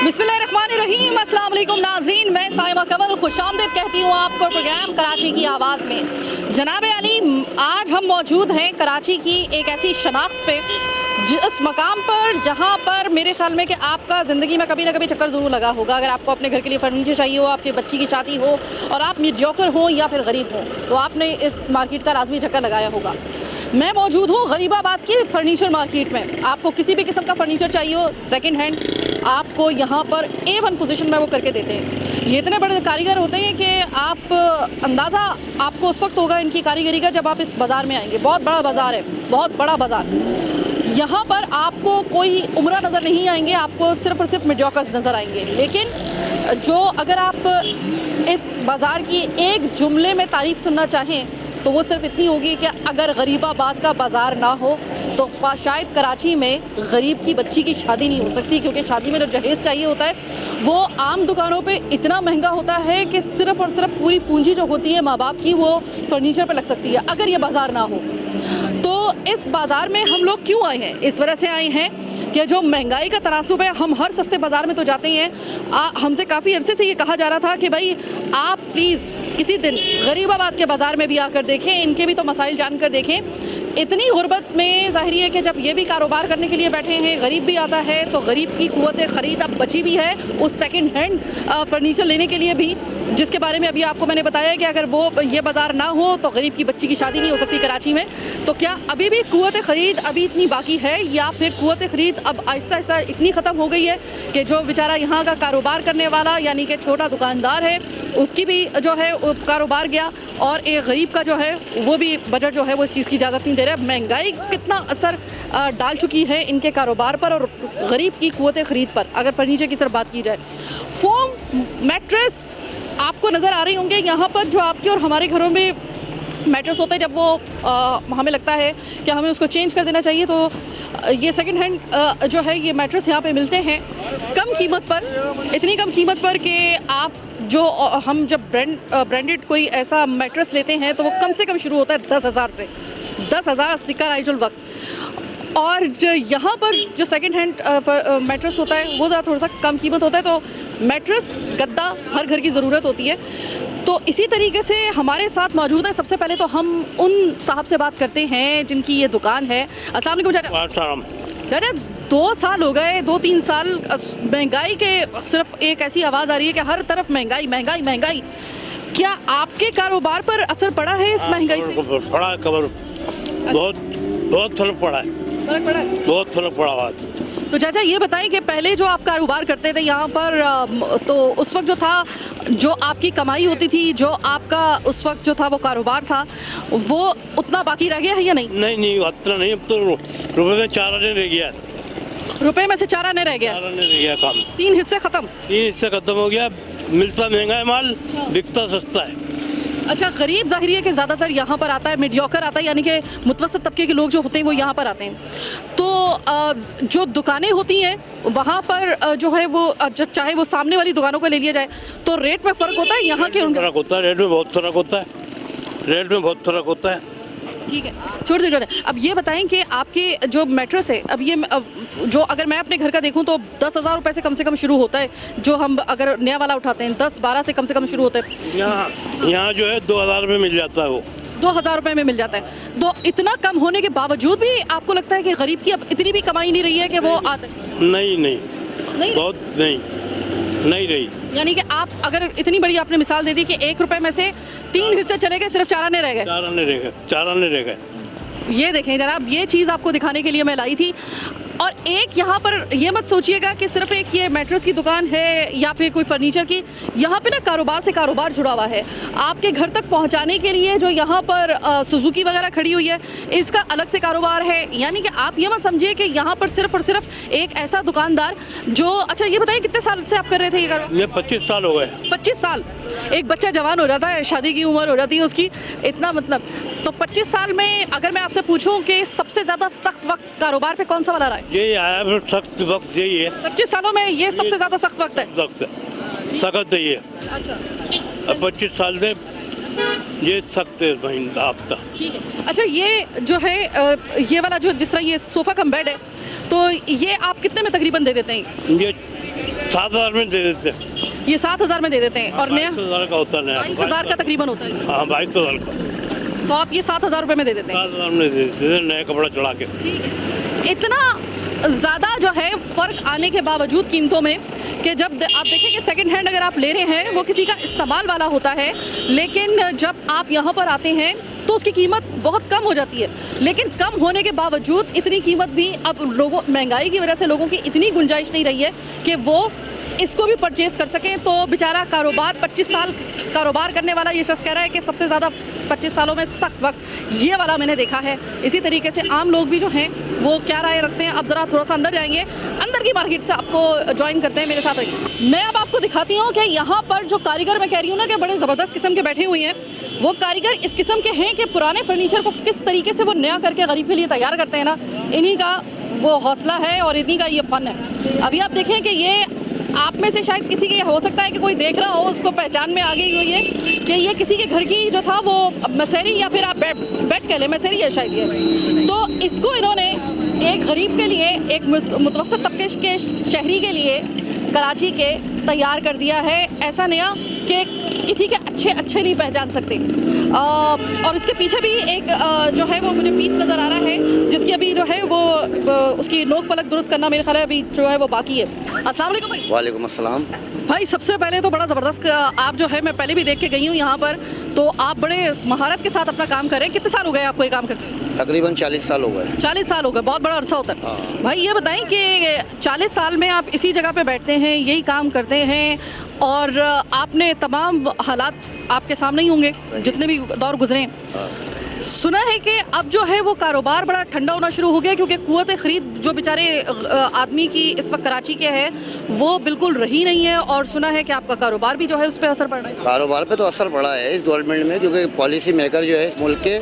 बिस्मिल्लाहिर्रहमानिर्रहीम, अस्सलाम वालेकुम नाज़रीन, मैं साइमा कमल खुशामदीद कहती हूँ आपको प्रोग्राम कराची की आवाज़ में। जनाब अली, आज हम मौजूद हैं कराची की एक ऐसी शनाख्त पे, जिस मकाम पर जहाँ पर मेरे ख्याल में कि आपका ज़िंदगी में कभी ना कभी चक्कर ज़रूर लगा होगा। अगर आपको अपने घर के लिए फर्नीचर चाहिए हो, आपके बच्ची की शादी हो और आप मीडियोकर हो या फिर गरीब हो, तो आपने इस मार्केट का लाजमी चक्कर लगाया होगा। मैं मौजूद हूँ गरीबाबाद की फर्नीचर मार्केट में। आपको किसी भी किस्म का फर्नीचर चाहिए हो सेकंड हैंड, आपको यहाँ पर A1 पोजीशन में वो करके देते हैं। ये इतने बड़े कारीगर होते हैं कि आप अंदाज़ा आपको उस वक्त होगा इनकी कारीगरी का जब आप इस बाज़ार में आएंगे। बहुत बड़ा बाज़ार है, बहुत बड़ा बाज़ार। यहाँ पर आपको कोई उम्रा नज़र नहीं आएंगे, आपको सिर्फ और सिर्फ मीडियोकर्स नज़र आएंगे। लेकिन जो अगर आप इस बाज़ार की एक जुमले में तारीफ़ सुनना चाहें तो वो सिर्फ इतनी होगी कि अगर गरीबाबाद का बाज़ार ना हो तो शायद कराची में गरीब की बच्ची की शादी नहीं हो सकती, क्योंकि शादी में जो जहेज़ चाहिए होता है वो आम दुकानों पे इतना महंगा होता है कि सिर्फ और सिर्फ पूरी पूंजी जो होती है माँ बाप की वो फर्नीचर पे लग सकती है अगर ये बाज़ार ना हो। तो इस बाज़ार में हम लोग क्यों आए हैं? इस वजह से आए हैं कि जो महंगाई का तनासुब है, हम हर सस्ते बाज़ार में तो जाते ही हैं। हमसे काफ़ी अरसे से ये कहा जा रहा था कि भाई आप प्लीज़ किसी दिन गरीबाबाद के बाज़ार में भी आकर देखें, इनके भी तो मसाइल जानकर देखें। इतनी गुर्बत में ज़ाहिर है कि जब ये भी कारोबार करने के लिए बैठे हैं, गरीब भी आता है, तो गरीब की क़ुव्वत ख़रीद अब बची भी है उस सेकंड हैंड फर्नीचर लेने के लिए भी, जिसके बारे में अभी आपको मैंने बताया कि अगर वो ये बाज़ार ना हो तो गरीब की बच्ची की शादी नहीं हो सकती कराची में। तो क्या अभी भी क़ुव्वत ख़रीद अभी इतनी बाकी है, या फिर क़ुव्वत ख़रीद अब आहिस्ता आहिस्ता इतनी ख़त्म हो गई है कि जो बेचारा यहाँ का कारोबार करने वाला यानी कि छोटा दुकानदार है उसकी भी जो है कारोबार गया, और एक गरीब का जो है वो भी बजट जो है वो इस चीज़ की इजाज़त नहीं दे रहा है। महंगाई कितना असर डाल चुकी है इनके कारोबार पर और गरीब की क़ुव्वत ख़रीद पर। अगर फर्नीचर की तरफ बात की जाए, फोम मैट्रेस आपको नज़र आ रही होंगे यहाँ पर, जो आपके और हमारे घरों में मैट्रेस होता है जब वो हमें लगता है कि हमें उसको चेंज कर देना चाहिए, तो ये सेकंड हैंड जो है ये मैट्रेस यहाँ पे मिलते हैं कम कीमत पर, इतनी कम कीमत पर कि आप जो हम जब ब्रांडेड कोई ऐसा मैट्रेस लेते हैं तो वो कम से कम शुरू होता है 10,000 से, 10,000 सिक्का राइजुल वक्त। और जो यहाँ पर जो सेकंड हैंड मैट्रेस होता है वो ज़्यादा थोड़ा सा कम कीमत होता है। तो मैट्रेस गद्दा हर घर की ज़रूरत होती है। तो इसी तरीके से हमारे साथ मौजूद है, सबसे पहले तो हम उन साहब से बात करते हैं जिनकी ये दुकान है। अस्सलाम वालेकुम चाचा। 2 साल हो गए, 2-3 साल महंगाई के सिर्फ एक ऐसी आवाज़ आ रही है कि हर तरफ महंगाई महंगाई महंगाई। क्या आपके कारोबार पर असर पड़ा है इस महंगाई से? पड़ा खबर, बहुत फर्क पड़ा है, बहुत फर्क पड़ा है। तो चाचा ये बताएं कि पहले जो आप कारोबार करते थे यहाँ पर, तो उस वक्त जो था, जो आपकी कमाई होती थी, जो आपका उस वक्त जो था वो कारोबार था, वो उतना बाकी रह गया है या नहीं? नहीं उतना नहीं, अब तो रुपए में 4 आने रह गया। रुपए में से 4 आने रह गया? 4 आने रह गया काम। 3 हिस्से खत्म? 3 हिस्से खत्म हो गया। मिलता महंगा है माल, बिकता सस्ता है। अच्छा, गरीब ज़ाहिर है कि ज़्यादातर यहाँ पर आता है, मीडियोकर आता है, यानी कि मुतवसत तबके के लोग जो होते हैं वो यहाँ पर आते हैं। तो जो दुकानें होती हैं वहाँ पर जो है वो चाहे वो सामने वाली दुकानों को ले लिया जाए तो रेट में फ़र्क होता है यहाँ के? फर्क होता है, रेट में बहुत फ़र्क होता है, रेट में बहुत फ़र्क होता है। ठीक है, छोड़ दीजिए। अब ये बताएं कि आपके जो मैट्रेस है, अब ये जो अगर मैं अपने घर का देखूं तो 10,000 रुपये से कम शुरू होता है। जो हम अगर नया वाला उठाते हैं 10-12 से कम शुरू होता है। यहाँ जो है 2,000 में मिल जाता है, वो 2,000 रुपये में मिल जाता है। तो इतना कम होने के बावजूद भी आपको लगता है कि गरीब की अब इतनी भी कमाई नहीं रही है कि वो आता है? नहीं बहुत नहीं रही। यानी कि आप अगर इतनी बड़ी आपने मिसाल दे दी कि 1 रुपये में से 3 हिस्से चले गए, सिर्फ 4 आने रह गए। 4 आने रह गए। ये देखें जनाब, ये चीज़ आपको दिखाने के लिए मैं लाई थी। और एक यहाँ पर ये मत सोचिएगा कि सिर्फ एक ये मैट्रेस की दुकान है या फिर कोई फर्नीचर की, यहाँ पे ना कारोबार से कारोबार जुड़ा हुआ है। आपके घर तक पहुँचाने के लिए जो यहाँ पर सुजुकी वगैरह खड़ी हुई है, इसका अलग से कारोबार है। यानी कि आप ये मत समझिए कि यहाँ पर सिर्फ और सिर्फ एक ऐसा दुकानदार जो, अच्छा ये बताइए कितने साल से आप कर रहे थे ये कारोबार? ये 25 साल हो गए। 25 साल? एक बच्चा जवान हो जाता है, शादी की उम्र हो जाती है उसकी, इतना मतलब। तो 25 साल में अगर मैं आपसे पूछूं कि सबसे ज़्यादा सख्त वक्त कारोबार पे कौन सा वाला रहा है? यही आया फिर सख्त वक्त, यही है 25 सालों में, ये सबसे ज़्यादा सख्त वक्त है। सख्त है ये। अच्छा, 25 साल से ये सख्त है महीना हफ्ता। ठीक है। अच्छा, ये जो है ये वाला जो जिस तरह ये सोफ़ा कम बेड है, तो ये आप कितने में तकरीबन दे देते हैं? ये 7,000 में दे देते हैं। ये 7,000 में दे देते हैं और नया 22,000 का होता है नया। 22,000 का तकरीबन होता है। हाँ 22,000 का। तो आप ये 7,000 रुपये में दे देते हैं। 7,000 में दे देते हैं नया कपड़ा चढ़ा के। इतना ज़्यादा जो है फ़र्क आने के बावजूद कीमतों में कि जब आप देखें कि सेकंड हैंड अगर आप ले रहे हैं वो किसी का इस्तेमाल वाला होता है, लेकिन जब आप यहाँ पर आते हैं तो उसकी कीमत बहुत कम हो जाती है। लेकिन कम होने के बावजूद इतनी कीमत भी अब लोगों महंगाई की वजह से लोगों की इतनी गुंजाइश नहीं रही है कि वो इसको भी परचेज़ कर सकें। तो बेचारा कारोबार 25 साल कारोबार करने वाला ये शख्स कह रहा है कि सबसे ज़्यादा 25 सालों में सख्त वक्त ये वाला मैंने देखा है। इसी तरीके से आम लोग भी जो हैं वो क्या राय रखते हैं, अब ज़रा थोड़ा सा अंदर जाएंगे, अंदर की मार्केट से आपको ज्वाइन करते हैं, मेरे साथ रहिए। मैं अब आपको दिखाती हूँ कि यहाँ पर जो कारीगर मैं कह रही हूँ ना कि बड़े ज़बरदस्त किस्म के बैठे हुए हैं, वो कारीगर इस किस्म के हैं कि पुराने फर्नीचर को किस तरीके से वो नया करके गरीब के लिए तैयार करते हैं ना, इन्हीं का वो हौसला है और इन्हीं का ये फ़न है। अभी आप देखें कि ये आप में से शायद किसी के हो सकता है कि कोई देख रहा हो, उसको पहचान में आ गई हुई है कि ये किसी के घर की जो था वो मसेरी या फिर आप बेड कह लें, मसेरी है शायद ये। तो इसको इन्होंने एक गरीब के लिए, एक मुतवस्सित तबके के शहरी के लिए कराची के तैयार कर दिया है, ऐसा नया कि किसी के अच्छे नहीं पहचान सकते। और इसके पीछे भी एक जो है वो मुझे पीस नज़र आ रहा है, जिसकी अभी जो है वो उसकी नोक पलक दुरुस्त करना मेरे ख्याल है अभी जो है वो बाकी है। अस्सलाम वालेकुम भाई। वालेकुम अस्सलाम। भाई सबसे पहले तो बड़ा ज़बरदस्त आप जो है, मैं पहले भी देख के गई हूँ यहाँ पर, तो आप बड़े महारत के साथ अपना काम कर रहे हैं। कितने साल हो गए आपको ये काम करते हैं? तकरीबन 40 साल हो गए। 40 साल हो गए, बहुत बड़ा अरसा होता है। हाँ। भाई ये बताएं कि 40 साल में आप इसी जगह पे बैठते हैं, यही काम करते हैं और आपने तमाम हालात आपके सामने ही होंगे जितने भी दौर गुजरे। हाँ। सुना है कि अब जो है वो कारोबार बड़ा ठंडा होना शुरू हो गया, क्योंकि कुव्वत ख़रीद जो बेचारे आदमी की इस वक्त कराची के है वो बिल्कुल रही नहीं है, और सुना है कि आपका कारोबार भी जो है उस पर असर पड़ रहा है। कारोबार पे तो असर पड़ा है इस गवर्नमेंट में, क्योंकि पॉलिसी मेकर जो है इस मुल्क के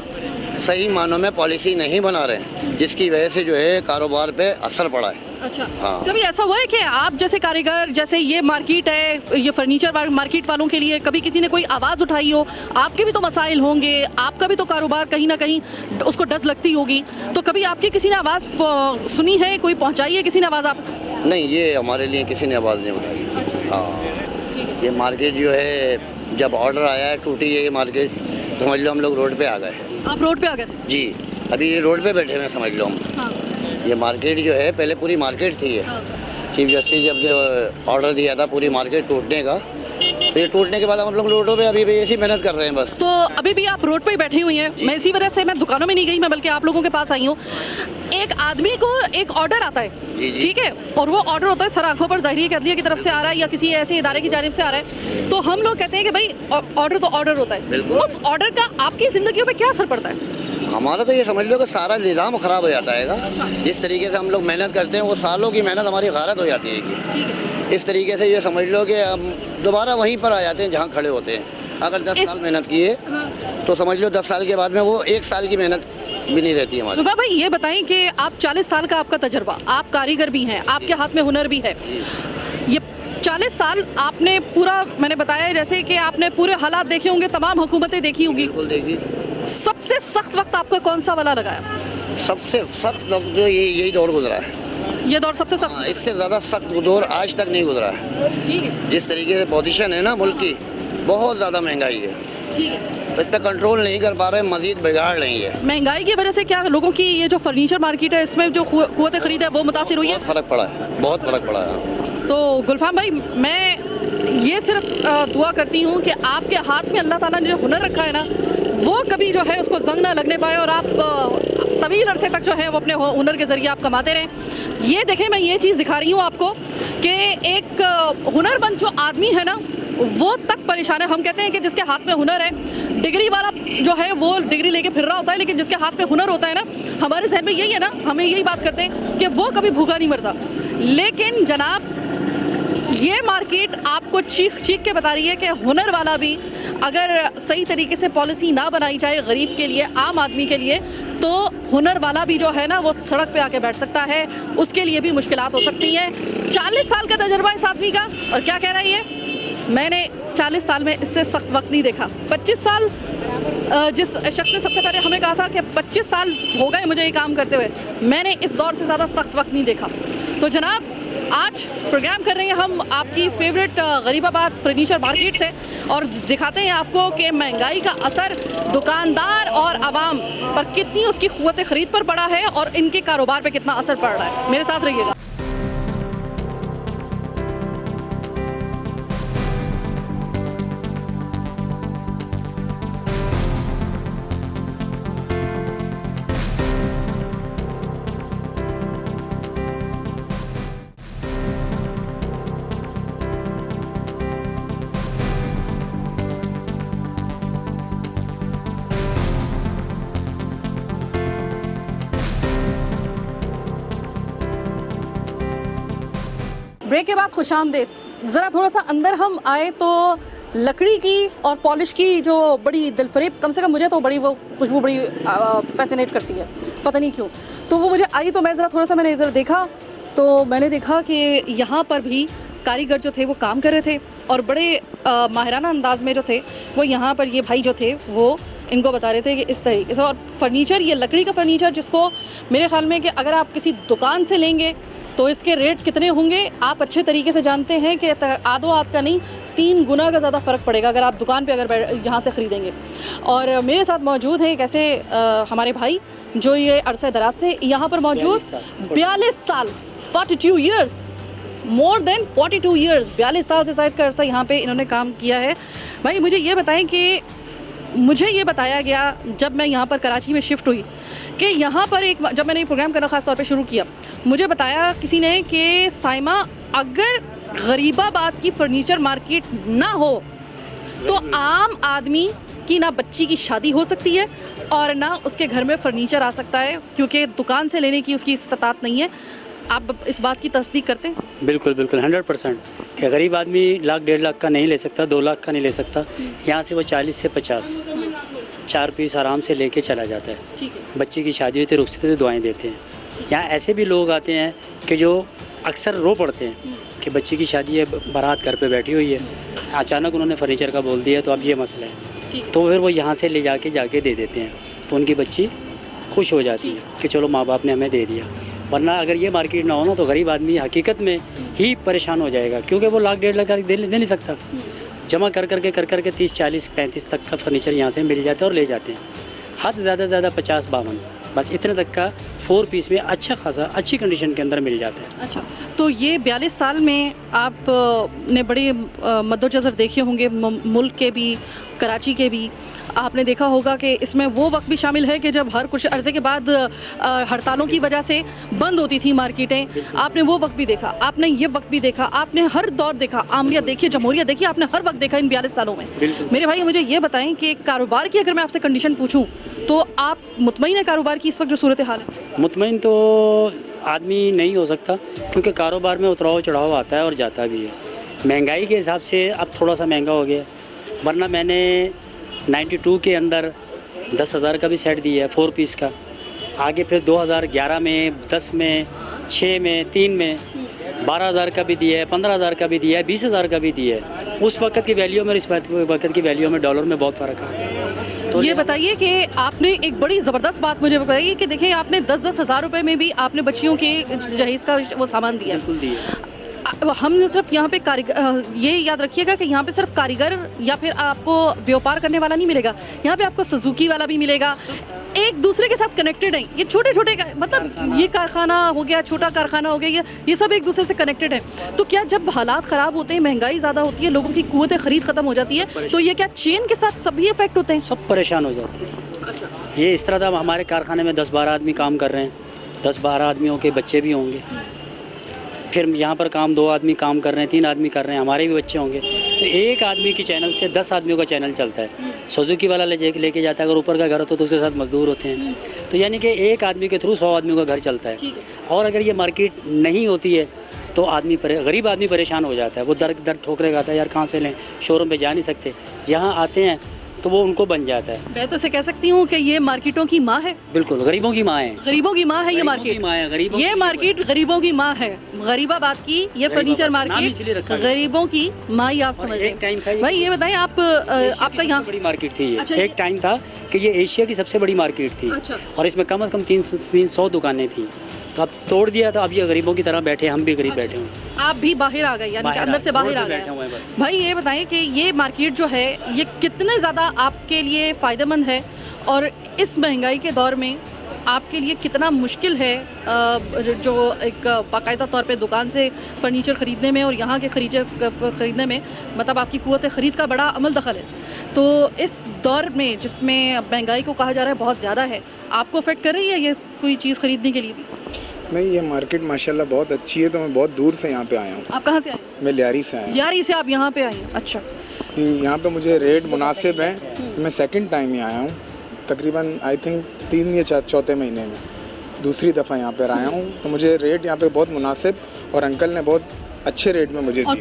सही मानों में पॉलिसी नहीं बना रहे हैं, जिसकी वजह से जो है कारोबार पे असर पड़ा है। अच्छा। हाँ। कभी ऐसा हुआ है कि आप जैसे कारीगर, जैसे ये मार्केट है, ये फर्नीचर मार्केट वालों के लिए कभी किसी ने कोई आवाज़ उठाई हो? आपके भी तो मसाइल होंगे, आपका भी तो कारोबार कहीं ना कहीं उसको डज लगती होगी, तो कभी आपकी किसी ने आवाज़ सुनी है, कोई पहुंचाई है किसी ने आवाज़ आप? नहीं, ये हमारे लिए किसी ने आवाज़ नहीं उठाई। हाँ, ये मार्केट जो है जब ऑर्डर आया है टूटी है ये मार्केट, समझ लो हम लोग रोड पे आ गए। आप रोड पे आ गए थे? जी, अभी ये रोड पे बैठे हुए समझ लो हम। हाँ। ये मार्केट जो है पहले पूरी मार्केट थी ये। हाँ। चीफ जस्टिस जब जो ऑर्डर दिया था पूरी मार्केट टूटने का, तो ये टूटने के बाद हम लोग रोडों पे अभी भी ऐसी मेहनत कर रहे हैं बस। तो अभी भी आप रोड पे ही बैठी हुई हैं? मैं इसी वजह से मैं दुकानों में नहीं गई, मैं बल्कि आप लोगों के पास आई हूँ। एक आदमी को एक ऑर्डर आता है, जी जी। ठीक है, और वो ऑर्डर होता है सर आंखों पर ज़ाहिरी अदलिया की तरफ से आ रहा है या किसी ऐसे इदारे की जानिब से आ रहा है, तो हम लोग कहते हैं कि भाई ऑर्डर तो ऑर्डर होता है। बिल्कुल। उस ऑर्डर का आपकी ज़िंदगियों पर क्या असर पड़ता है? हमारा तो ये समझ लो कि सारा निज़ाम ख़राब हो जाता है। जिस तरीके से हम लोग मेहनत करते हैं वो सालों की मेहनत हमारी गारत हो जाती है कि इस तरीके से ये समझ लो कि हम दोबारा वहीं पर आ जाते हैं जहाँ खड़े होते हैं। अगर 10 साल मेहनत किए तो समझ लो 10 साल के बाद में वो 1 साल की मेहनत भी नहीं रहती हमारी। तो भाई ये बताएं कि आप 40 साल का आपका तजर्बा, आप कारीगर भी हैं, आपके हाथ में हुनर भी है, ये 40 साल आपने पूरा, मैंने बताया जैसे कि आपने पूरे हालात देखे होंगे, तमाम हुकूमतें देखी होंगी, बिल्कुल देखिए। सबसे सख्त वक्त आपका कौन सा वाला लगा है? सबसे सख्त वक्त जो यही दौर गुजरा है, ये दौर सबसे सख्त? हाँ, इससे ज़्यादा सख्त दौर आज तक नहीं गुजरा है। ठीक है। जिस तरीके से पोजीशन है ना मुल्क की, बहुत ज़्यादा महंगाई है, ठीक है। इस पर कंट्रोल नहीं कर पा रहे, मजीद बिगाड़ रही है। महंगाई की वजह से क्या लोगों की ये जो फर्नीचर मार्केट है इसमें जो कुव्वत खरीद है वो मुतासिर हुई है? बहुत फ़र्क पड़ा है, बहुत फ़र्क पड़ा है। तो गुलफाम भाई, मैं ये सिर्फ दुआ करती हूँ कि आपके हाथ में अल्लाह ताला ने जो हुनर रखा है ना, वो कभी जो है उसको जंग ना लगने पाए और आप तवील अरसे तक जो है वो अपने हुनर के ज़रिए आप कमाते रहें। ये देखें, मैं ये चीज़ दिखा रही हूँ आपको कि एक हुनरमंद जो आदमी है ना वो तक परेशान है। हम कहते हैं कि जिसके हाथ में हुनर है, डिग्री वाला जो है वो डिग्री लेके फिर रहा होता है, लेकिन जिसके हाथ में हुनर होता है ना, हमारे जहन में यही है ना, हमें यही बात करते हैं कि वो कभी भूखा नहीं मरता। लेकिन जनाब, ये मार्केट आपको चीख चीख के बता रही है कि हुनर वाला भी अगर सही तरीके से पॉलिसी ना बनाई जाए गरीब के लिए, आम आदमी के लिए, तो हुनर वाला भी जो है ना वो सड़क पे आके बैठ सकता है, उसके लिए भी मुश्किलात हो सकती हैं। 40 साल का तजर्बा इस आदमी का, और क्या कह रहा है ये, मैंने 40 साल में इससे सख्त वक्त नहीं देखा। 25 साल जिस शख्स ने सबसे पहले हमें कहा था कि 25 साल हो गए मुझे ये काम करते हुए, मैंने इस दौर से ज़्यादा सख्त वक्त नहीं देखा। तो जनाब, आज प्रोग्राम कर रहे हैं हम आपकी फेवरेट गरीबाबाद फर्नीचर मार्केट से और दिखाते हैं आपको कि महंगाई का असर दुकानदार और आवाम पर कितनी उसकी क़ुव्वत ख़रीद पर पड़ा है और इनके कारोबार पे कितना असर पड़ रहा है। मेरे साथ रहिएगा। ब्रेक के बाद खुशामदीद। ज़रा थोड़ा सा अंदर हम आए तो लकड़ी की और पॉलिश की जो बड़ी दिलफरेब, कम से कम मुझे तो बड़ी वो खुशबू बड़ी फैसिनेट करती है, पता नहीं क्यों। तो वो मुझे आई तो मैं ज़रा थोड़ा सा मैंने इधर देखा तो मैंने देखा कि यहाँ पर भी कारीगर जो थे वो काम कर रहे थे और बड़े माहिराना अंदाज में जो थे वो यहाँ पर ये भाई जो थे वो इनको बता रहे थे कि इस तरीके से। और फर्नीचर, ये लकड़ी का फर्नीचर जिसको मेरे ख्याल में कि अगर आप किसी दुकान से लेंगे तो इसके रेट कितने होंगे आप अच्छे तरीके से जानते हैं कि आधो हाथ का नहीं 3 गुना का ज़्यादा फ़र्क पड़ेगा अगर आप दुकान पे अगर यहाँ से ख़रीदेंगे। और मेरे साथ मौजूद हैं एक ऐसे हमारे भाई जो ये अरसे दराज से यहाँ पर मौजूद 42 साल 42 ईयर्स, मोर देन 42 ईयर्स, 42 साल से शायद का अरसा यहाँ पे इन्होंने काम किया है। भाई मुझे ये बताएं कि मुझे ये बताया गया जब मैं यहाँ पर कराची में शिफ्ट हुई कि यहाँ पर एक, जब मैंने ये प्रोग्राम करना ख़ास तौर पे शुरू किया, मुझे बताया किसी ने कि साइमा अगर गरीबाबाद की फ़र्नीचर मार्केट ना हो तो आम आदमी की ना बच्ची की शादी हो सकती है और ना उसके घर में फ़र्नीचर आ सकता है क्योंकि दुकान से लेने की उसकी इस्तात नहीं है। आप इस बात की तस्दीक करते हैं? बिल्कुल बिल्कुल 100% कि गरीब आदमी लाख 1.5 लाख का नहीं ले सकता, 2 लाख का नहीं ले सकता। यहाँ से वो 40 से 50 4 पीस आराम से लेके चला जाता है। ठीक है। बच्चे की शादी होती है, रुखसत होती है, दुआएं देते हैं। यहाँ ऐसे भी लोग आते हैं कि जो अक्सर रो पड़ते हैं कि बच्ची की शादी है, बारात घर पे बैठी हुई है, अचानक उन्होंने फर्नीचर का बोल दिया तो अब ये मसला है, तो फिर वो यहाँ से ले जाके दे देते हैं तो उनकी बच्ची खुश हो जाती है कि चलो माँ बाप ने हमें दे दिया। वरना अगर ये मार्केट ना हो ना तो गरीब आदमी हकीकत में ही परेशान हो जाएगा क्योंकि वो लाख 1.5 लाख दे नहीं सकता। जमा कर करके 30 40 35 तक का फर्नीचर यहाँ से मिल जाता है और ले जाते हैं। हद ज़्यादा से ज़्यादा 50 52 बस इतने तक का 4 पीस में अच्छा खासा अच्छी कंडीशन के अंदर मिल जाता है। अच्छा, तो ये 42 साल में आप ने बड़े मद्देनज़र देखे होंगे मुल्क के भी, कराची के भी। आपने देखा होगा कि इसमें वो वक्त भी शामिल है कि जब हर कुछ अरसे के बाद हड़तालों की वजह से बंद होती थी मार्केटें। आपने वो वक्त भी देखा, आपने ये वक्त भी देखा, आपने हर दौर देखा, आमरिया देखी, जमहूरिया देखी, आपने हर वक्त देखा इन 42 सालों में। मेरे भाई मुझे ये बताएं कि कारोबार की अगर मैं आपसे कंडीशन पूछूं तो आप मुतमईन है कारोबार की इस वक्त जो सूरत हाल है? मुतमईन तो आदमी नहीं हो सकता क्योंकि कारोबार में उतराव चढ़ाव आता है और जाता भी है। महंगाई के हिसाब से अब थोड़ा सा महंगा हो गया, वरना मैंने 92 के अंदर 10,000 का भी सेट दिया है 4 पीस का। आगे फिर 2011 में, 10 में, 6 में, 3 में 12,000 का भी दिया है, 15,000 का भी दिया है, 20,000 का भी दिया है। उस वक्त की वैल्यू में इस वक्त की वैल्यू में डॉलर में बहुत फ़र्क आ गया। तो ये बताइए कि आपने एक बड़ी ज़बरदस्त बात मुझे बताइए कि देखिए आपने 10-10 हज़ार रुपये में भी आपने बच्चियों के जहेज़ का वो सामान दिया। बिल्कुल दिया। हम सिर्फ यहाँ पे कारीगर, ये याद रखिएगा कि यहाँ पे सिर्फ कारीगर या फिर आपको व्यापार करने वाला नहीं मिलेगा, यहाँ पे आपको सुजुकी वाला भी मिलेगा। एक दूसरे के साथ कनेक्टेड है ये छोटे छोटे, मतलब ये कारखाना हो गया, छोटा कारखाना हो गया, ये सब एक दूसरे से कनेक्टेड है। तो क्या जब हालात ख़राब होते हैं, महंगाई ज़्यादा होती है, लोगों की क़ुव्वत ख़रीद ख़त्म हो जाती है, तो ये क्या चेन के साथ सभी इफेक्ट होते हैं? सब परेशान हो जाते हैं। अच्छा, ये इस तरह था, हमारे कारखाने में 10-12 आदमी काम कर रहे हैं, 10-12 आदमियों के बच्चे भी होंगे। फिर यहाँ पर काम 2 आदमी काम कर रहे हैं, 3 आदमी कर रहे हैं, हमारे भी बच्चे होंगे। तो एक आदमी की चैनल से 10 आदमियों का चैनल चलता है। सुजुकी वाला लेके जाता है, अगर ऊपर का घर होता है तो उसके साथ मजदूर होते हैं। तो यानी कि एक आदमी के थ्रू 100 आदमियों का घर चलता है। और अगर ये मार्केट नहीं होती है तो गरीब आदमी परेशान हो जाता है। वो दर ठोकरे खाता है, यार कहाँ से लें, शोरूम पे जा नहीं सकते। यहाँ आते हैं तो वो उनको बन जाता है। मैं तो से कह सकती हूँ कि ये मार्केटों की माँ है। बिल्कुल, गरीबों की माँ है। गरीबों की माँ है ये मार्केट। ये मार्केट गरीबों की माँ है। गरीबाबाद की ये फर्नीचर मार्केट गरीबों की माँ ही आप समझ रहे। भाई ये बताएं आप, आपका यहाँ बड़ी मार्केट थी ये। अच्छा, एक टाइम था कि ये एशिया की सबसे बड़ी मार्केट थी। अच्छा। और इसमें कम से कम 300 दुकानें थी। तो अब तोड़ दिया तो अब ये गरीबों की तरह बैठे, हम भी गरीब बैठे हुए आप भी बाहर आ गए, यानी कि अंदर से बाहर आ गए। बैठे हुए हैं बस। भाई ये बताएं कि ये मार्केट जो है ये कितने ज़्यादा आपके लिए फ़ायदेमंद है और इस महंगाई के दौर में आपके लिए कितना मुश्किल है जो एक बाकायदा तौर पे दुकान से फर्नीचर ख़रीदने में और यहाँ के ख़रीदने में, मतलब आपकी कुव्वत ख़रीद का बड़ा अमल दखल है। तो इस दौर में जिसमें महंगाई को कहा जा रहा है बहुत ज़्यादा है, आपको अफेक्ट कर रही है ये कोई चीज़ ख़रीदने के लिए भी? नहीं, ये मार्केट माशाल्लाह बहुत अच्छी है, तो मैं बहुत दूर से यहाँ पे आया हूँ। आप कहाँ से आए? मैं लियारी से आया लियारी से आप यहाँ पे आए हैं? अच्छा। हूँ। यहाँ पे मुझे रेट मुनासिब है। मैं सेकंड टाइम ही आया हूँ, तकरीबन आई थिंक 3 या 4 महीने में दूसरी दफ़ा यहाँ पर आया हूँ। तो मुझे रेट यहाँ पे बहुत मुनासिब और अंकल ने बहुत अच्छे रेट में मुझे और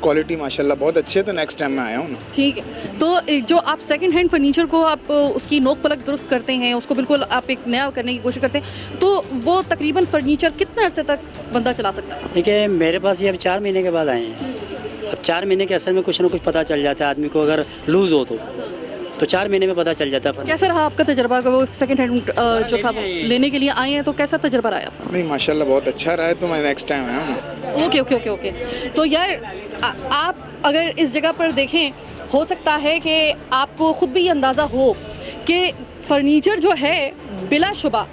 क्वालिटी माशाल्लाह बहुत अच्छी है, तो नेक्स्ट टाइम मैं आया हूँ ना। ठीक है। तो जो आप सेकंड हैंड फर्नीचर को आप उसकी नोक पलक दुरुस्त करते हैं, उसको बिल्कुल आप एक नया करने की कोशिश करते हैं, तो वो तकरीबन फर्नीचर कितने अरसे तक बंदा चला सकता है? देखिए मेरे पास ये अब 4 महीने के बाद आए हैं। अब 4 महीने के असर में कुछ ना कुछ पता चल जाता है आदमी को, अगर लूज़ हो तो 4 महीने में पता चल जाता है। कैसा रहा आपका तजर्बा? वो सेकंड हैंड जो था वो लेने के लिए आए हैं, तो कैसा तजर्बा रहा आपका? नहीं माशाल्लाह बहुत अच्छा रहा है, तो मैं नेक्स्ट टाइम आया हूँ। ओके। तो यार आप अगर इस जगह पर देखें, हो सकता है कि आपको ख़ुद भी ये अंदाज़ा हो कि फ़र्नीचर जो है बिलाशुबा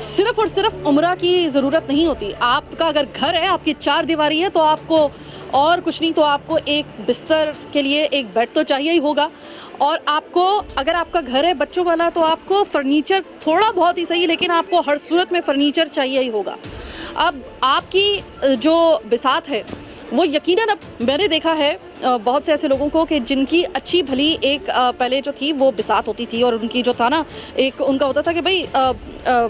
सिर्फ़ और सिर्फ उम्रा की ज़रूरत नहीं होती। आपका अगर घर है, आपकी 4 दीवारी है, तो आपको और कुछ नहीं तो आपको एक बिस्तर के लिए एक बेड तो चाहिए ही होगा, और आपको अगर आपका घर है बच्चों वाला तो आपको फ़र्नीचर थोड़ा बहुत ही सही, लेकिन आपको हर सूरत में फ़र्नीचर चाहिए ही होगा। अब आपकी जो बिसात है वो यकीनन, अब मैंने देखा है बहुत से ऐसे लोगों को कि जिनकी अच्छी भली एक पहले जो थी वो बिसात होती थी, और उनकी जो था ना एक उनका होता था कि भाई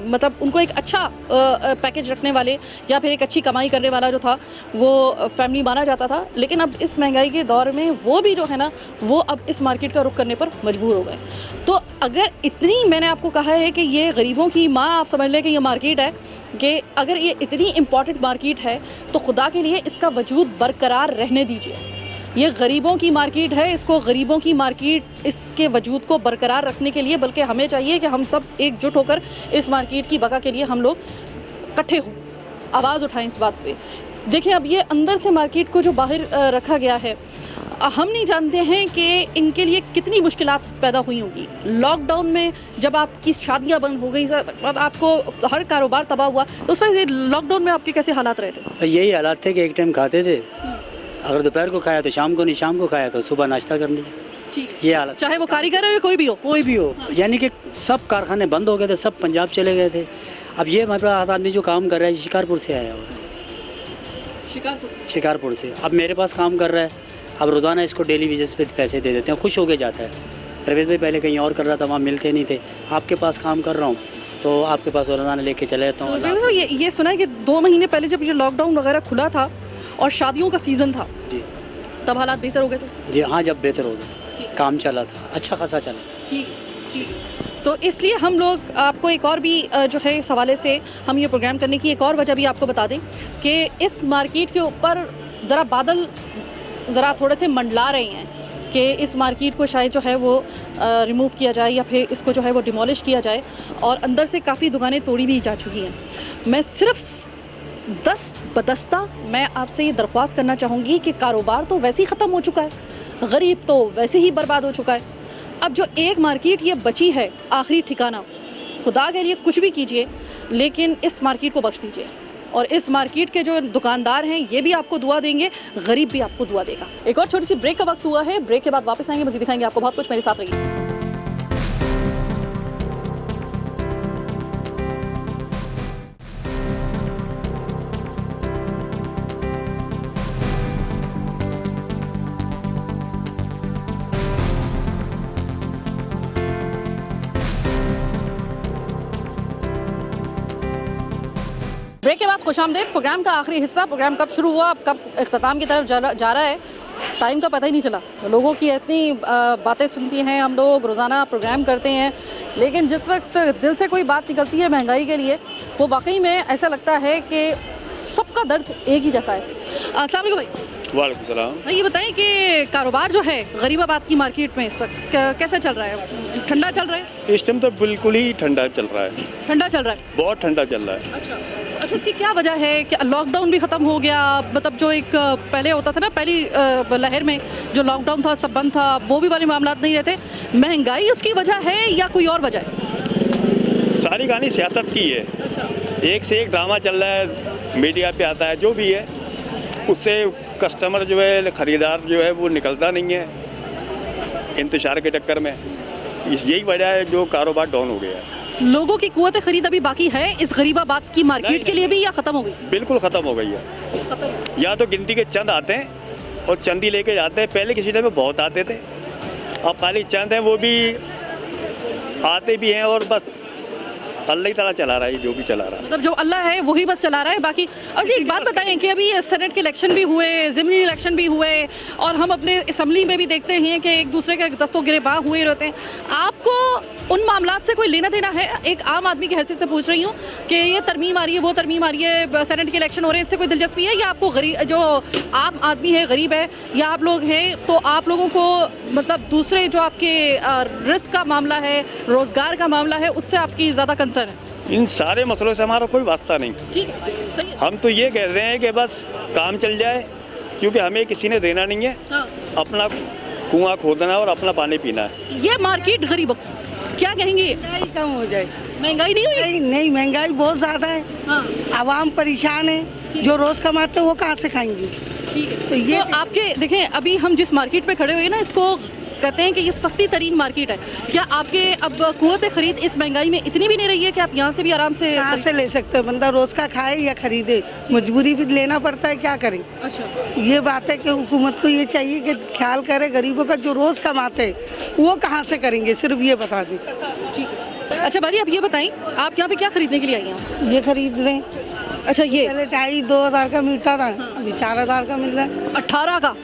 मतलब उनको एक अच्छा पैकेज रखने वाले या फिर एक अच्छी कमाई करने वाला जो था वो फैमिली माना जाता था। लेकिन अब इस महंगाई के दौर में वो भी जो है ना वो अब इस मार्केट का रुख करने पर मजबूर हो गए। तो अगर इतनी, मैंने आपको कहा है कि ये गरीबों की माँ आप समझ लें कि ये मार्केट है, कि अगर ये इतनी इम्पॉर्टेंट मार्केट है तो खुदा के लिए इसका वजूद बरकरार रहने दीजिए। ये गरीबों की मार्केट है, इसको गरीबों की मार्केट इसके वजूद को बरकरार रखने के लिए, बल्कि हमें चाहिए कि हम सब एकजुट होकर इस मार्केट की बका के लिए हम लोग इकट्ठे हों, आवाज़ उठाएं इस बात पे। देखिए अब ये अंदर से मार्केट को जो बाहर रखा गया है, हम नहीं जानते हैं कि इनके लिए कितनी मुश्किलात पैदा हुई होंगी। लॉकडाउन में जब आपकी शादियां बंद हो गई, अब आपको हर कारोबार तबाह हुआ, तो उस वजह से लॉकडाउन में आपके कैसे हालात रहे थे? यही हालात थे कि एक टाइम खाते थे, अगर दोपहर को खाया तो शाम को नहीं, शाम को खाया तो सुबह नाश्ता कर लिया। ये हालत, चाहे वो कारीगर हो या कोई भी हो। यानी कि सब कारखाने बंद हो गए थे, सब पंजाब चले गए थे। अब ये हमारे पास आदमी जो काम कर रहा है शिकारपुर से आया हुआ है, शिकारपुर से अब मेरे पास काम कर रहा है। अब रोज़ाना इसको डेली बेसिस पे पैसे दे देते हैं, खुश हो के जाता है। प्रवेश भाई पहले कहीं और कर रहा था, वहाँ मिलते नहीं थे, आपके पास काम कर रहा हूँ तो आपके पास रोज़ाना लेके चले जाता हूँ। तो ये सुना है कि 2 महीने पहले जब ये लॉकडाउन वगैरह खुला था और शादियों का सीज़न था जी, तब हालात बेहतर हो गए थे? जी हाँ, जब बेहतर हो गए थे, काम चला था, अच्छा खासा चला। ठीक। तो इसलिए हम लोग आपको एक और भी जो है इस हवाले से हम ये प्रोग्राम करने की एक और वजह भी आपको बता दें कि इस मार्केट के ऊपर ज़रा बादल ज़रा थोड़े से मंडला रहे हैं कि इस मार्केट को शायद जो है वो रिमूव किया जाए या फिर इसको जो है वो डिमोलिश किया जाए, और अंदर से काफ़ी दुकानें तोड़ी भी जा चुकी हैं। मैं सिर्फ 10 बदस्ता मैं आपसे ये दरख्वास्त करना चाहूँगी कि कारोबार तो वैसे ही ख़त्म हो चुका है, गरीब तो वैसे ही बर्बाद हो चुका है। अब जो एक मार्केट ये बची है आखिरी ठिकाना, खुदा के लिए कुछ भी कीजिए लेकिन इस मार्केट को बख्श दीजिए, और इस मार्केट के जो दुकानदार हैं ये भी आपको दुआ देंगे, गरीब भी आपको दुआ देगा। एक और छोटी सी ब्रेक का वक्त हुआ है, ब्रेक के बाद वापस आएंगे, मज़ीद दिखाएंगे आपको बहुत कुछ, मेरे साथ रहिए। ब्रेक के बाद खुशामदीद। प्रोग्राम का आखिरी हिस्सा, प्रोग्राम कब शुरू हुआ, अब कब इख्तिताम की तरफ जा रहा है, टाइम का पता ही नहीं चला। लोगों की इतनी बातें सुनती हैं, हम लोग रोज़ाना प्रोग्राम करते हैं, लेकिन जिस वक्त दिल से कोई बात निकलती है महंगाई के लिए, वो वाकई में ऐसा लगता है कि सबका दर्द एक ही जैसा है। अस्सलाम वालेकुम भाई। वालेकुम सलाम। भाई ये बताएं कि कारोबार जो है गरीबाबाद की मार्केट में इस वक्त कैसा चल रहा है? ठंडा चल रहा है? इस टाइम तो बिल्कुल ही ठंडा चल रहा है। ठंडा चल रहा है? बहुत ठंडा चल रहा है। अच्छा। अच्छा, इसकी क्या वजह है कि लॉकडाउन भी ख़त्म हो गया, मतलब जो एक पहले होता था ना, पहली लहर में जो लॉकडाउन था, सब बंद था, वो भी वाले मामला नहीं रहते, महंगाई उसकी वजह है या कोई और वजह है? सारी कहानी सियासत की है। अच्छा, एक से एक ड्रामा चल रहा है, मीडिया पे आता है, जो भी है उससे कस्टमर जो है, ख़रीदार जो है वो निकलता नहीं है इंतशार के चक्कर में। यही वजह है जो कारोबार डाउन हो गया है। लोगों की कुव्वत खरीद अभी बाकी है इस गरीबाबाद की मार्केट नहीं, के लिए भी, या ख़त्म हो गई? बिल्कुल ख़त्म हो गई है। या तो गिनती के चंद आते हैं और चंदी लेके जाते हैं। पहले किसी टाइम में बहुत आते थे, अब खाली चंद हैं, वो भी आते भी हैं और बस अल्लाह ही ताला चला रहा है, जो भी चला रहा है। मतलब जो अल्लाह है वही बस चला रहा है, बाकी। और एक बात बताएं कि अभी सेनेट के इलेक्शन भी हुए, ज़िमनी इलेक्शन भी हुए, और हम अपने असम्बली में भी देखते हैं कि एक दूसरे के दस्तों गिरेबां हुए रहते हैं। आपको उन मामलात से कोई लेना देना है? एक आम आदमी की हैसियत से पूछ रही हूँ कि ये तरमीम आ रही है, वो तरमीम आ रही है, सेनेट के इलेक्शन हो रहे हैं, इससे कोई दिलचस्पी है? या आपको गरीब, जो आम आदमी है, गरीब है, या आप लोग हैं, तो आप लोगों को मतलब दूसरे जो आपके रिस्क का मामला है, रोज़गार का मामला है, उससे आपकी ज़्यादा कंसर्न है? इन सारे मसलों से हमारा कोई वास्ता नहीं। ठीक है, सही है। हम तो ये कह रहे हैं कि बस काम चल जाए, क्योंकि हमें किसी ने देना नहीं है। हाँ। अपना कुआं खोदना और अपना पानी पीना है। ये मार्केट गरीबों, क्या कहेंगे? महंगाई कम हो जाए। महंगाई नहीं हुई? नहीं, महंगाई बहुत ज़्यादा है। हाँ, आवाम परेशान है, जो रोज़ कमाते हैं वो कहाँ से खाएंगे? ठीक है। तो ये तो आपके देखें, अभी हम जिस मार्केट में खड़े हुए हैं ना, इसको कहते हैं कि ये सस्ती तरीन मार्केट है। क्या आपके अब कुव्वत खरीद इस महंगाई में इतनी भी नहीं रही है कि आप यहाँ से भी आराम से कहाँ से ले सकते हो? बंदा रोज़ का खाए या खरीदे, मजबूरी फिर लेना पड़ता है, क्या करें? अच्छा, ये बात है कि हुकूमत को ये चाहिए कि ख्याल करे गरीबों का, जो रोज़ कमाते हैं वो कहाँ से करेंगे, सिर्फ ये बता दें। ठीक है। अच्छा भाई, आप ये बताएं, आप यहाँ पे क्या खरीदने के लिए आई हैं? ये खरीद लें। अच्छा, ये पहले 2,500 का मिलता था, अभी 4,000 का मिल रहा है। 18 का,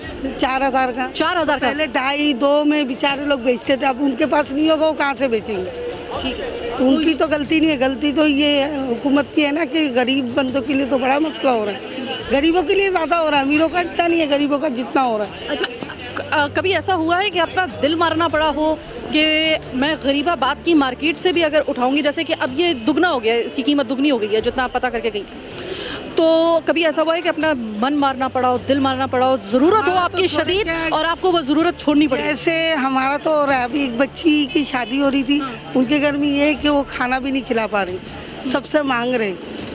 4,000 का। 4,000 का। पहले 2,500 में बेचारे लोग बेचते थे, अब उनके पास नहीं होगा, वो कहाँ से बेचेंगे? ठीक है। उनकी तो गलती नहीं है, गलती तो ये हुकूमत की है ना कि गरीब बंदों के लिए तो बड़ा मसला हो रहा है। गरीबों के लिए ज़्यादा हो रहा है, अमीरों का इतना नहीं है, गरीबों का जितना हो रहा है। अच्छा, कभी ऐसा हुआ है कि अपना दिल मारना पड़ा हो कि मैं गरीबाबाद की मार्केट से भी अगर उठाऊंगी, जैसे कि अब ये दुगना हो गया है, इसकी कीमत दुगनी हो गई है जितना आप पता करके गई थी, तो कभी ऐसा हुआ है कि अपना मन मारना पड़ा हो, दिल मारना पड़ा हो, ज़रूरत हो आपकी शदीद और आपको वो ज़रूरत छोड़नी पड़ी? ऐसे हमारा तो हो रहा है। अभी एक बच्ची की शादी हो रही थी, उनके घर में ये है कि वो खाना भी नहीं खिला पा रही, सबसे मांग रहे।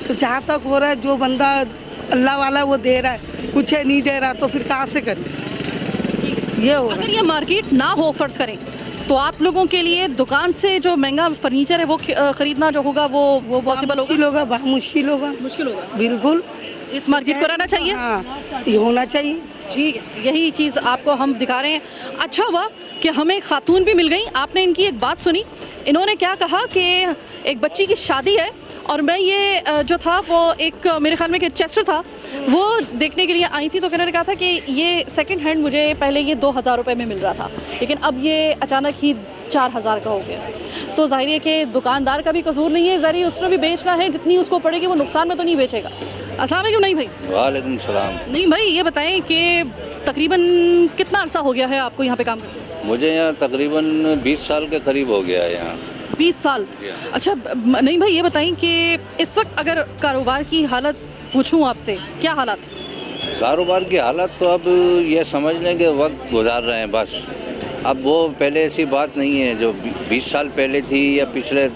तो जहाँ तक हो रहा है, जो बंदा अल्लाह वाला वो दे रहा है, कुछ है नहीं दे रहा, तो फिर कहाँ से करें? ये हो रहा अगर ये मार्केट ना हो, फर्ज करें, तो आप लोगों के लिए दुकान से जो महंगा फर्नीचर है वो खरीदना जो होगा वो पॉसिबल होगा? मुश्किल होगा, बहुत मुश्किल होगा। मुश्किल होगा। बिल्कुल, इस मार्केट को रहना चाहिए। हाँ, ये होना चाहिए। ठीक है, यही चीज़ आपको हम दिखा रहे हैं। अच्छा हुआ कि हमें एक खातून भी मिल गई, आपने इनकी एक बात सुनी। इन्होंने क्या कहा कि एक बच्ची की शादी है और मैं ये जो था वो एक मेरे ख्याल में कि चेस्टर था, वो देखने के लिए आई थी। तो इन्होंने कहा था कि ये सेकंड हैंड मुझे पहले ये 2,000 रुपये में मिल रहा था, लेकिन अब ये अचानक ही 4,000 का हो गया। तो जाहिर है कि दुकानदार का भी कसूर नहीं है, ज़ाहिर उसने भी बेचना है, जितनी उसको पड़ेगी वो नुकसान में तो नहीं बेचेगा। अस्सलाम वालेकुम। नहीं भाई। वालेकुम सलाम। नहीं भाई, ये बताएं कि तकरीबन कितना अरसा हो गया है आपको यहाँ पे काम करते? मुझे यहाँ तकरीबन 20 साल के करीब हो गया है यहाँ। 20 साल। अच्छा नहीं भाई, ये बताएं कि इस वक्त अगर कारोबार की हालत पूछूं आपसे, क्या हालात? कारोबार की हालत तो अब ये समझ लें कि वक्त गुजार रहे हैं बस। अब वो पहले ऐसी बात नहीं है जो 20 साल पहले थी या पिछले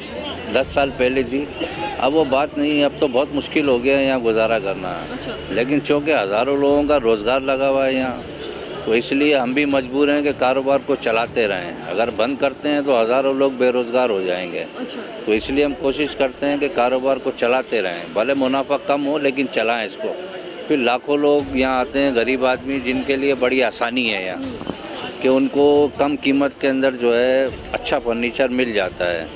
10 साल पहले थी, अब वो बात नहीं है। अब तो बहुत मुश्किल हो गया है यहाँ गुजारा करना। अच्छा। लेकिन चूँकि हज़ारों लोगों का रोज़गार लगा हुआ है यहाँ, तो इसलिए हम भी मजबूर हैं कि कारोबार को चलाते रहें। अगर बंद करते हैं तो हज़ारों लोग बेरोज़गार हो जाएंगे। अच्छा। तो इसलिए हम कोशिश करते हैं कि कारोबार को चलाते रहें, भले मुनाफा कम हो लेकिन चलाएं इसको। फिर लाखों लोग यहाँ आते हैं, गरीब आदमी, जिनके लिए बड़ी आसानी है यहाँ कि उनको कम कीमत के अंदर जो है अच्छा फर्नीचर मिल जाता है।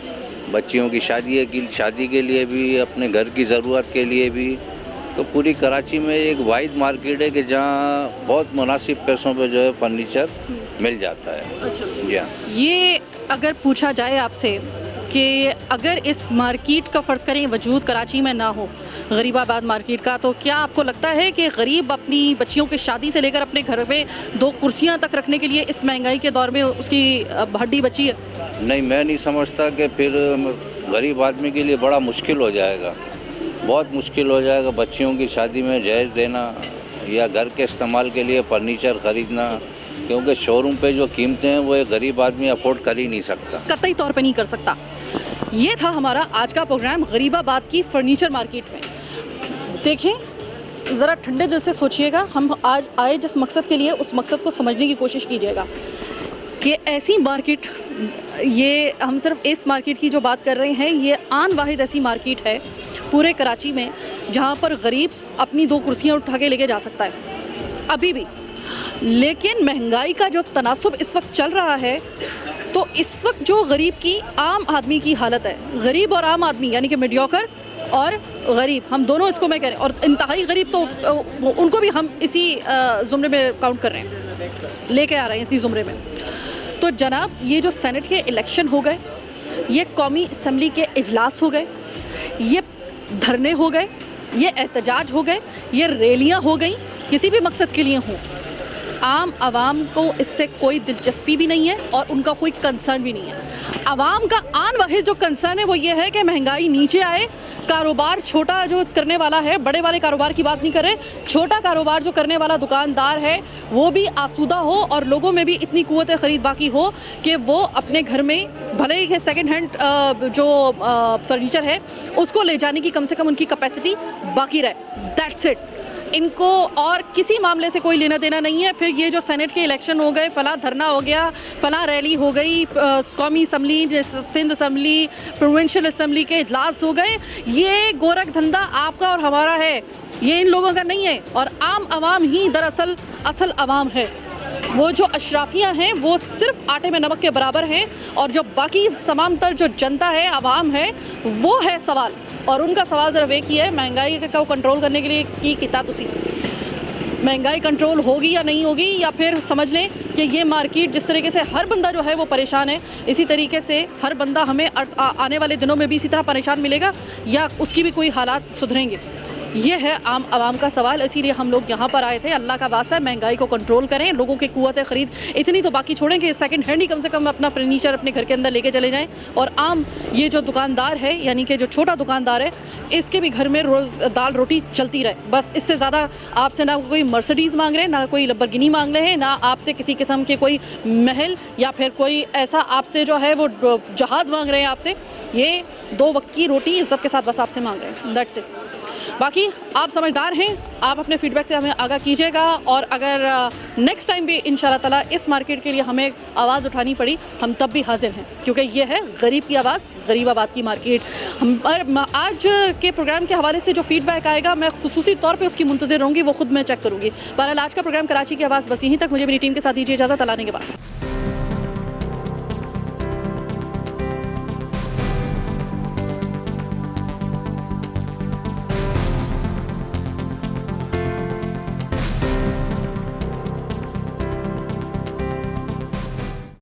बच्चियों की शादी के लिए भी, अपने घर की ज़रूरत के लिए भी। तो पूरी कराची में एक वाहिद मार्केट है कि जहाँ बहुत मुनासिब पैसों पे जो है फर्नीचर मिल जाता है। अच्छा। जी हाँ। ये अगर पूछा जाए आपसे कि अगर इस मार्केट का फ़र्ज़ करें वजूद कराची में ना हो, गरीबाबाद मार्केट का, तो क्या आपको लगता है कि गरीब अपनी बच्चियों की शादी से लेकर अपने घर में 2 कुर्सियां तक रखने के लिए इस महंगाई के दौर में उसकी हड्डी बची है? नहीं, मैं नहीं समझता कि फिर गरीब आदमी के लिए बड़ा मुश्किल हो जाएगा। बहुत मुश्किल हो जाएगा बच्चियों की शादी में जहेज देना या घर के इस्तेमाल के लिए फर्नीचर ख़रीदना, क्योंकि शोरूम पे जो कीमतें हैं वो एक गरीब आदमी अफोर्ड कर ही नहीं सकता, कतई तौर पे नहीं कर सकता। ये था हमारा आज का प्रोग्राम गरीबाबाद की फर्नीचर मार्केट में। देखें, ज़रा ठंडे दिल से सोचिएगा, हम आज आए जिस मकसद के लिए उस मकसद को समझने की कोशिश कीजिएगा कि ऐसी मार्केट, ये हम सिर्फ इस मार्केट की जो बात कर रहे हैं, ये आन वाहिद ऐसी मार्केट है पूरे कराची में जहाँ पर गरीब अपनी 2 कुर्सियाँ उठा के लेके जा सकता है अभी भी। लेकिन महंगाई का जो तनासुब इस वक्त चल रहा है, तो इस वक्त जो गरीब की, आम आदमी की हालत है, गरीब और आम आदमी यानी कि मीडियोकर और गरीब, हम दोनों इसको मैं कह रहे हैं, और इंतहाई गरीब तो उनको भी हम इसी ज़ुमरे में काउंट कर रहे हैं, लेके आ रहे हैं इसी ज़ुमरे में। तो जनाब, ये जो सेनेट के इलेक्शन हो गए, ये कौमी असम्बली के इजलास हो गए, ये धरने हो गए, ये एहतजाज हो गए, ये रैलियाँ हो गई, किसी भी मकसद के लिए हों, आम आवाम को इससे कोई दिलचस्पी भी नहीं है और उनका कोई कंसर्न भी नहीं है। आवाम का आन वाहिद जो कंसर्न है वो ये है कि महंगाई नीचे आए, कारोबार छोटा जो करने वाला है, बड़े वाले कारोबार की बात नहीं करें, छोटा कारोबार जो करने वाला दुकानदार है वो भी आसूदा हो और लोगों में भी इतनी कुव्वत ख़रीद बाकी हो कि वो अपने घर में भले ही सेकंड हैंड जो फर्नीचर है उसको ले जाने की कम से कम उनकी कैपेसिटी बाकी रहे। That's it. इनको और किसी मामले से कोई लेना देना नहीं है। फिर ये जो सेनेट के इलेक्शन हो गए, फला धरना हो गया, फला रैली हो गई, कौमी assembly, Sindh assembly, provincial assembly के इजलास हो गए, ये गोरख धंधा आपका और हमारा है, ये इन लोगों का नहीं है। और आम आवाम ही दरअसल असल आवाम है। वो जो अशराफियाँ हैं वो सिर्फ आटे में नमक के बराबर हैं, और जो बाकी तमाम जो जनता है, आवाम है, वो है सवाल। और उनका सवाल सिर्फ एक ही है, महंगाई को कंट्रोल करने के लिए की किता तुसी महंगाई कंट्रोल होगी या नहीं होगी, या फिर समझ लें कि ये मार्केट जिस तरीके से हर बंदा जो है वो परेशान है, इसी तरीके से हर बंदा हमें आने वाले दिनों में भी इसी तरह परेशान मिलेगा, या उसकी भी कोई हालात सुधरेंगे। ये है आम आवाम का सवाल। इसीलिए हम लोग यहाँ पर आए थे। अल्लाह का वास्ता है, महंगाई को कंट्रोल करें, लोगों की कुव्वत ख़रीद इतनी तो बाकी छोड़ें कि सेकंड हैंड ही कम से कम अपना फर्नीचर अपने घर के अंदर लेके चले जाएं। और आम ये जो दुकानदार है, यानी कि जो छोटा दुकानदार है, इसके भी घर में रोज़ दाल रोटी चलती रहे। बस इससे ज़्यादा आपसे ना कोई मर्सिडीज़ मांग रहे हैं, ना कोई लंबरगिनी मांग रहे हैं, ना आपसे किसी किस्म के कोई महल या फिर कोई ऐसा आपसे जो है वो जहाज़ मांग रहे हैं। आपसे ये 2 वक्त की रोटी इज़्ज़त के साथ बस आपसे मांग रहे हैं। That's it. बाकी आप समझदार हैं, आप अपने फीडबैक से हमें आगाह कीजिएगा। और अगर नेक्स्ट टाइम भी इंशाल्लाह ताला इस मार्केट के लिए हमें आवाज़ उठानी पड़ी, हम तब भी हाजिर हैं, क्योंकि ये है गरीब की आवाज़, गरीबाबाद की मार्केट। हम आज के प्रोग्राम के हवाले से जो फीडबैक आएगा, मैं खुसूसी तौर पे उसकी मुंतज़िर रहूँगी, वो खुद मैं चेक करूँगी। बहरहाल आज का प्रोग्राम कराची की आवाज़ बस यहीं तक। मुझे मेरी टीम के साथ दीजिए इजाज़त। अल्लाह ने के बाद।